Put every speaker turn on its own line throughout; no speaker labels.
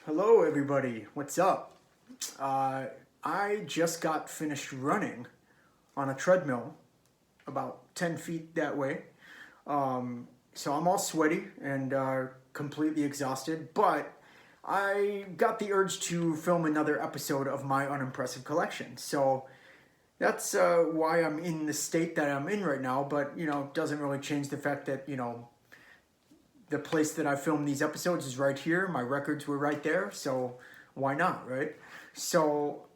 Hello, everybody. What's up? I just got finished running on a treadmill about 10 feet that way. So I'm all sweaty and completely exhausted, but I got the urge to film another episode of my unimpressive collection. So that's why I'm in the state that I'm in right now, but doesn't really change the fact that, the place that I filmed these episodes is right here. My records were right there, so why not, right? So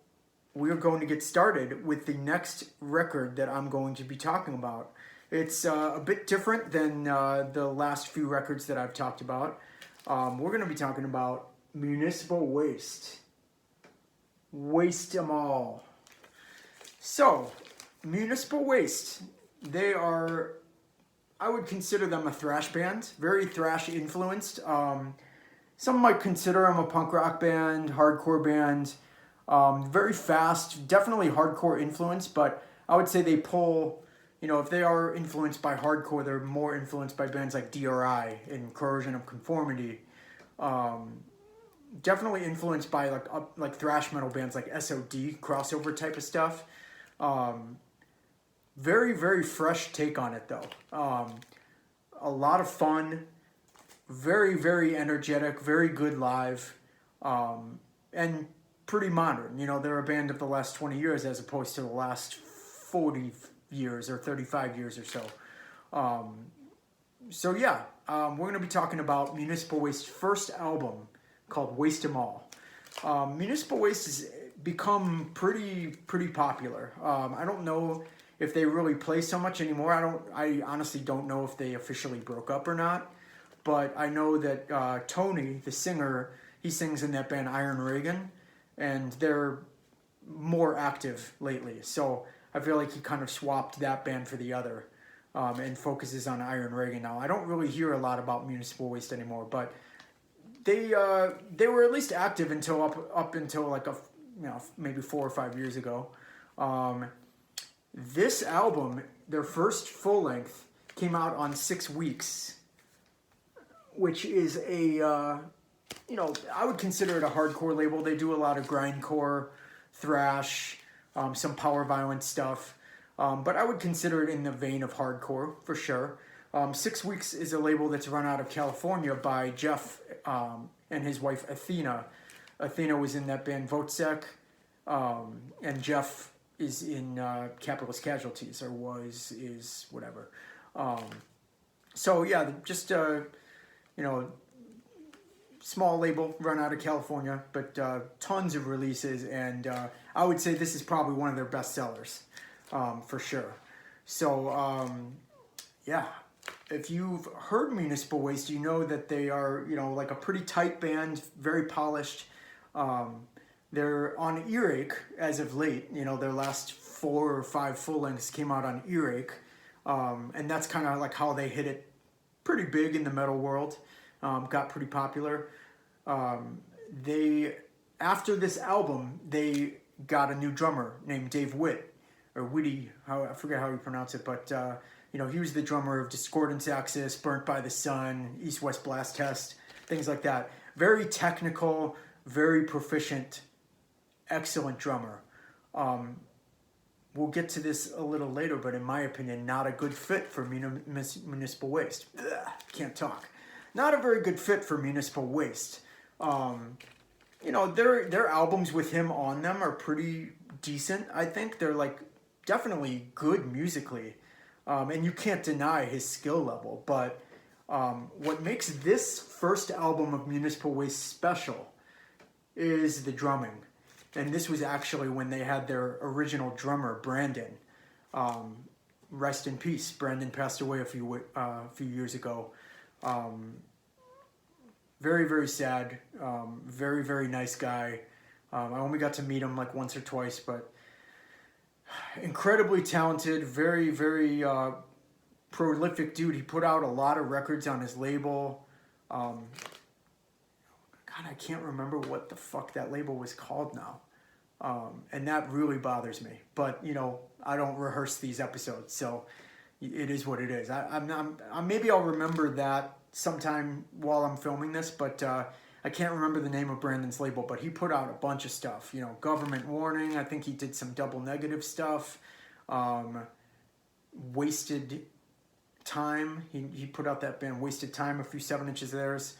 we're going to get started with the next record that I'm going to be talking about. It's a bit different than the last few records that I've talked about. We're going to be talking about Municipal Waste. Waste 'em all. So, Municipal Waste, they are, I would consider them a thrash band, very thrash influenced. Some might consider them a punk rock band, hardcore band, very fast, definitely hardcore influence, but I would say they pull, if they are influenced by hardcore, they're more influenced by bands like DRI and Corrosion of Conformity. Definitely influenced by like thrash metal bands like SOD, crossover type of stuff. Very, very fresh take on it, though. A lot of fun, very, very energetic, very good live, and pretty modern. They're a band of the last 20 years as opposed to the last 40 years or 35 years or so. We're going to be talking about Municipal Waste's first album called Waste 'Em All. Municipal Waste has become pretty popular. I don't know if they really play so much anymore. I honestly don't know if they officially broke up or not. But I know that Tony, the singer, he sings in that band Iron Reagan, and they're more active lately. So I feel like he kind of swapped that band for the other, and focuses on Iron Reagan now. I don't really hear a lot about Municipal Waste anymore, but they were at least active until up until like maybe 4 or 5 years ago. This album, their first full length, came out on 6 Weeks, which is I would consider it a hardcore label. They do a lot of grindcore, thrash, some power violence stuff, but I would consider it in the vein of hardcore for sure. 6 Weeks is a label that's run out of California by Jeff and his wife Athena. Athena was in that band Votsec, and Jeff is in Capitalist Casualties, or is whatever. Just small label run out of California, but tons of releases, and I would say this is probably one of their best sellers, for sure. So if you've heard Municipal Waste, you know that they are like a pretty tight band, very polished. They're on Earache as of late. Their last 4 or 5 full lengths came out on Earache, and that's kind of like how they hit it pretty big in the metal world. Got pretty popular. After this album, they got a new drummer named Dave Witt, or Whitty. I forget how you pronounce it, but he was the drummer of Discordance Axis, Burnt by the Sun, East West Blast Test, things like that. Very technical, very proficient, excellent drummer. We'll get to this a little later, but in my opinion, not a good fit for Municipal Waste. Can't talk. Not a very good fit for Municipal Waste. Their albums with him on them are pretty decent. I think they're like definitely good musically, and you can't deny his skill level. But what makes this first album of Municipal Waste special is the drumming. And this was actually when they had their original drummer, Brandon. Rest in peace. Brandon passed away a few years ago. Very, very sad. Very, very nice guy. I only got to meet him like once or twice, but incredibly talented, very, very prolific dude. He put out a lot of records on his label. I can't remember what the fuck that label was called now. And that really bothers me. But, I don't rehearse these episodes, so it is what it is. Maybe I'll remember that sometime while I'm filming this, but I can't remember the name of Brandon's label, but he put out a bunch of stuff. You know, Government Warning. I think he did some Double Negative stuff. Wasted Time. He put out that band Wasted Time, a few 7-inches of theirs.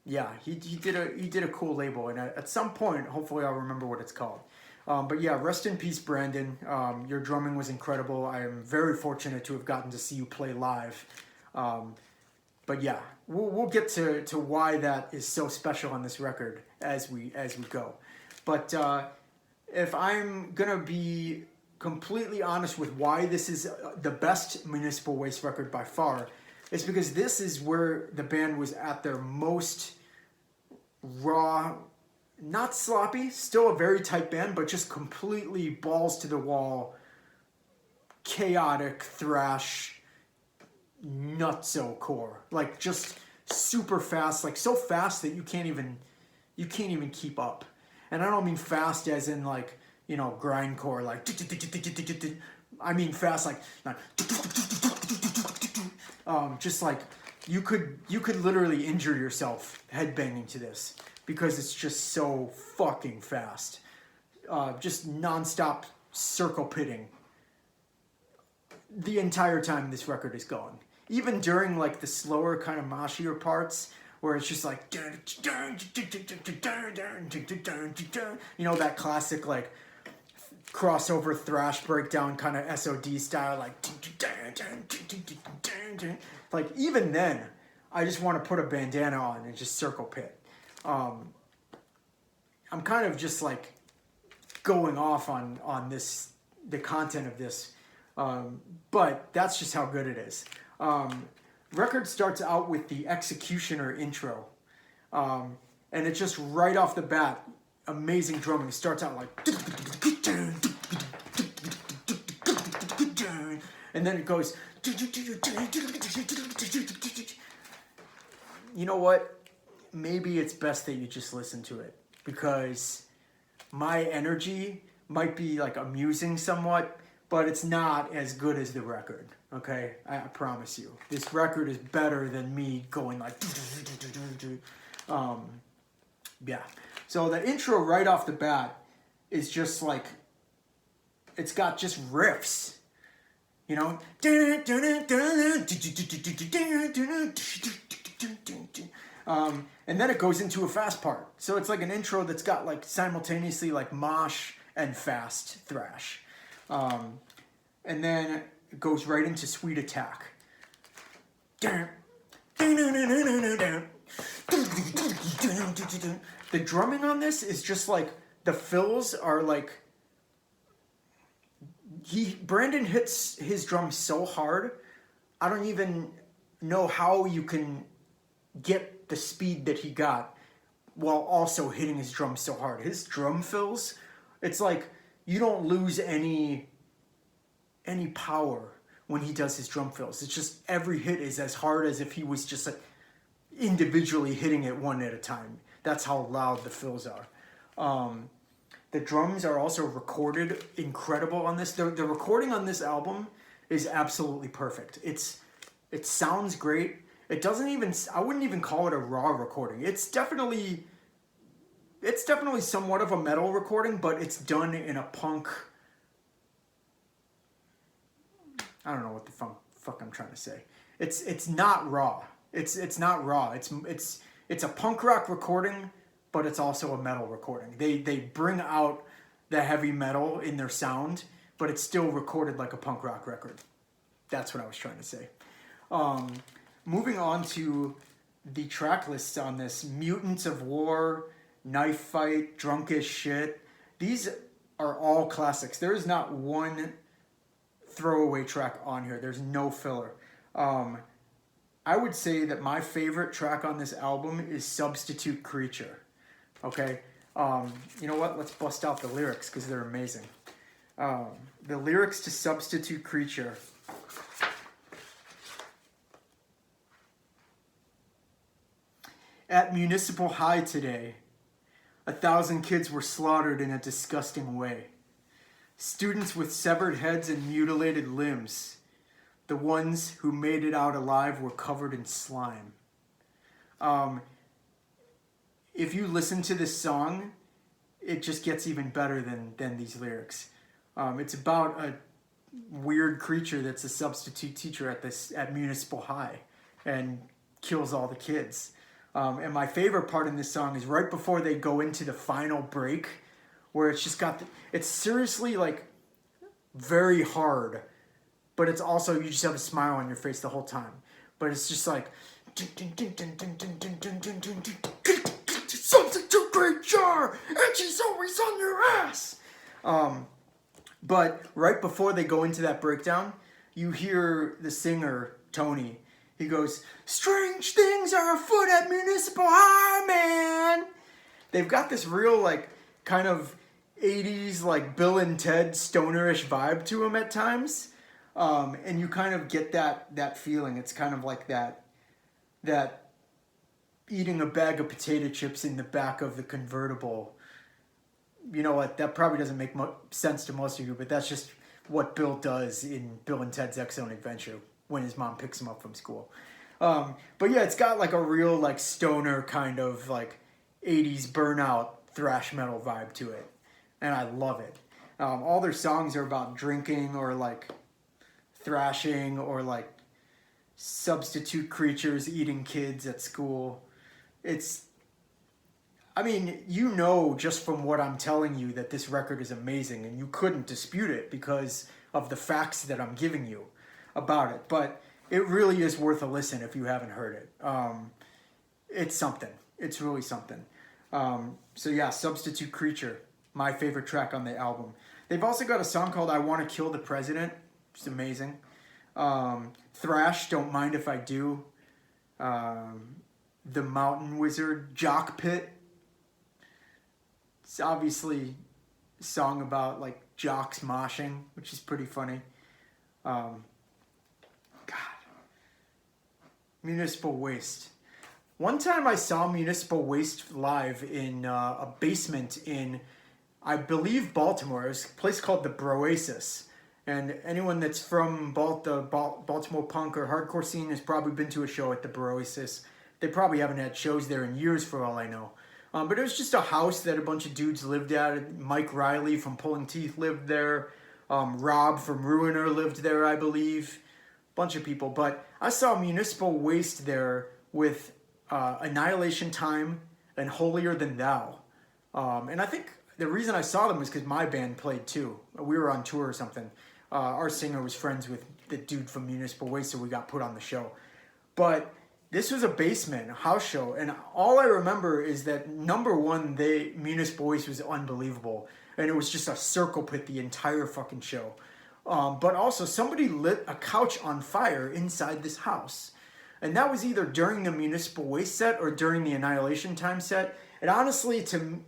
Yeah, he did a cool label, and at some point, hopefully, I'll remember what it's called. But yeah, rest in peace, Brandon. Your drumming was incredible. I am very fortunate to have gotten to see you play live. But yeah, we'll get to why that is so special on this record as we go. But if I'm gonna be completely honest with why this is the best Municipal Waste record by far, it's because this is where the band was at their most raw, not sloppy, still a very tight band, but just completely balls to the wall, chaotic thrash, nutso core, like just super fast, like so fast that you can't even keep up. And I don't mean fast as in like, you know, grindcore, like I mean fast like just like you could literally injure yourself headbanging to this because it's just so fucking fast. Just nonstop circle pitting the entire time this record is going. Even during like the slower kind of moshier parts where it's just like, you know, that classic like crossover thrash breakdown kind of SOD style, like even then I just want to put a bandana on and just circle pit. I'm kind of just like going off on this, the content of this, but that's just how good it is. Record starts out with the Executioner intro, and it's just right off the bat, amazing drumming. It starts out like, and then it goes, you know what? Maybe it's best that you just listen to it, because my energy might be like amusing somewhat, but it's not as good as the record. Okay, I promise you. This record is better than me going like, yeah. So the intro right off the bat is just like, it's got just riffs, you know? And then it goes into a fast part. So it's like an intro that's got like simultaneously like mosh and fast thrash. And then it goes right into Sweet Attack. The drumming on this is just like, the fills are like, Brandon hits his drums so hard, I don't even know how you can get the speed that he got while also hitting his drums so hard. His drum fills, it's like you don't lose any power when he does his drum fills. It's just every hit is as hard as if he was just like individually hitting it one at a time. That's how loud the fills are. The drums are also recorded incredible on this. The recording on this album is absolutely perfect. It sounds great. It doesn't even, I wouldn't even call it a raw recording. It's definitely somewhat of a metal recording, but it's done in a punk, I don't know what the fuck I'm trying to say. It's not raw. It's not raw. It's a punk rock recording, but it's also a metal recording. They bring out the heavy metal in their sound, but it's still recorded like a punk rock record. That's what I was trying to say. Moving on to the track lists on this: Mutants of War, Knife Fight, Drunk as Shit. These are all classics. There is not one throwaway track on here. There's no filler. I would say that my favorite track on this album is Substitute Creature. Okay, you know what? Let's bust out the lyrics because they're amazing. The lyrics to Substitute Creature. At Municipal High today, 1,000 kids were slaughtered in a disgusting way. Students with severed heads and mutilated limbs. The ones who made it out alive were covered in slime. if you listen to this song, it just gets even better than these lyrics. It's about a weird creature that's a substitute teacher at Municipal High and kills all the kids. And my favorite part in this song is right before they go into the final break, where it's just got it's seriously like very hard, but it's also, you just have a smile on your face the whole time. But it's just like substitute creature, and she's always on your ass. But right before they go into that breakdown, you hear the singer, Tony. He goes, "Strange things are afoot at Municipal High, man." They've got this real, like, kind of 80s, like, Bill and Ted stonerish vibe to them at times. And you kind of get that feeling. It's kind of like that eating a bag of potato chips in the back of the convertible. You know what? That probably doesn't make sense to most of you, but that's just what Bill does in Bill and Ted's Excellent Adventure when his mom picks him up from school. But yeah, it's got like a real like stoner kind of like 80s burnout thrash metal vibe to it. And I love it. All their songs are about drinking or like thrashing or like substitute creatures eating kids at school. I mean, you know just from what I'm telling you that this record is amazing, and you couldn't dispute it because of the facts that I'm giving you about it. But it really is worth a listen if you haven't heard it. It's something. It's really something. So yeah, Substitute Creature, my favorite track on the album. They've also got a song called I Want to Kill the President, which is amazing. Thrash, Don't Mind If I Do. The Mountain Wizard, Jock Pit. It's obviously a song about like jocks moshing, which is pretty funny. God. Municipal Waste. One time I saw Municipal Waste live in a basement in, I believe, Baltimore. It was a place called the Broasis. And anyone that's from the Baltimore punk or hardcore scene has probably been to a show at the Broasis. They probably haven't had shows there in years for all I know. But it was just a house that a bunch of dudes lived at. Mike Riley from Pulling Teeth lived there. Rob from Ruiner lived there, I believe. Bunch of people. But I saw Municipal Waste there with Annihilation Time and Holier Than Thou. And I think the reason I saw them was because my band played too. We were on tour or something. Our singer was friends with the dude from Municipal Waste, so we got put on the show. But this was a basement, a house show, and all I remember is that number one, Municipal Waste was unbelievable, and it was just a circle pit the entire fucking show. But also, somebody lit a couch on fire inside this house, and that was either during the Municipal Waste set or during the Annihilation Time set. And honestly,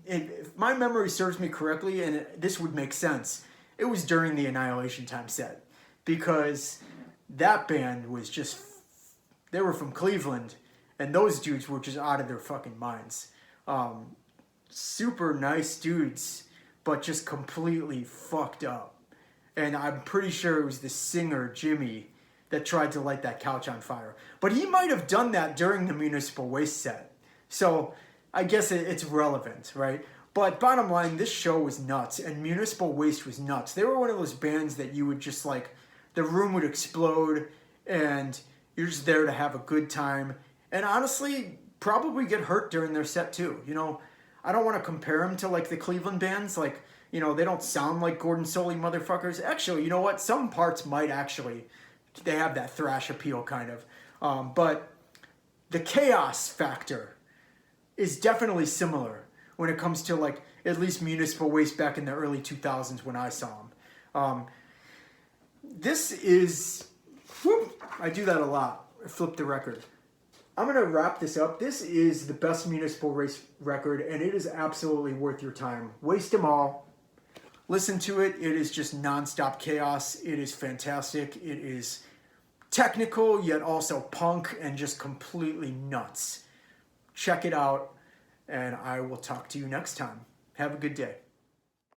if my memory serves me correctly, and this would make sense, it was during the Annihilation Time set, because that band was just. They were from Cleveland, and those dudes were just out of their fucking minds. Super nice dudes, but just completely fucked up. And I'm pretty sure it was the singer, Jimmy, that tried to light that couch on fire. But he might have done that during the Municipal Waste set. So I guess it's relevant, right? But bottom line, this show was nuts, and Municipal Waste was nuts. They were one of those bands that you would just like, the room would explode, and you're just there to have a good time. And honestly, probably get hurt during their set too. You know, I don't want to compare them to like the Cleveland bands. Like, you know, they don't sound like Gordon Soley motherfuckers. Actually, you know what? Some parts might actually, they have that thrash appeal kind of. But the chaos factor is definitely similar when it comes to like at least Municipal Waste back in the early 2000s when I saw them. This is... Whoop, I do that a lot. I flip the record. I'm going to wrap this up. This is the best Municipal Waste record, and it is absolutely worth your time. Waste them all. Listen to it. It is just nonstop chaos. It is fantastic. It is technical, yet also punk, and just completely nuts. Check it out, and I will talk to you next time. Have a good day.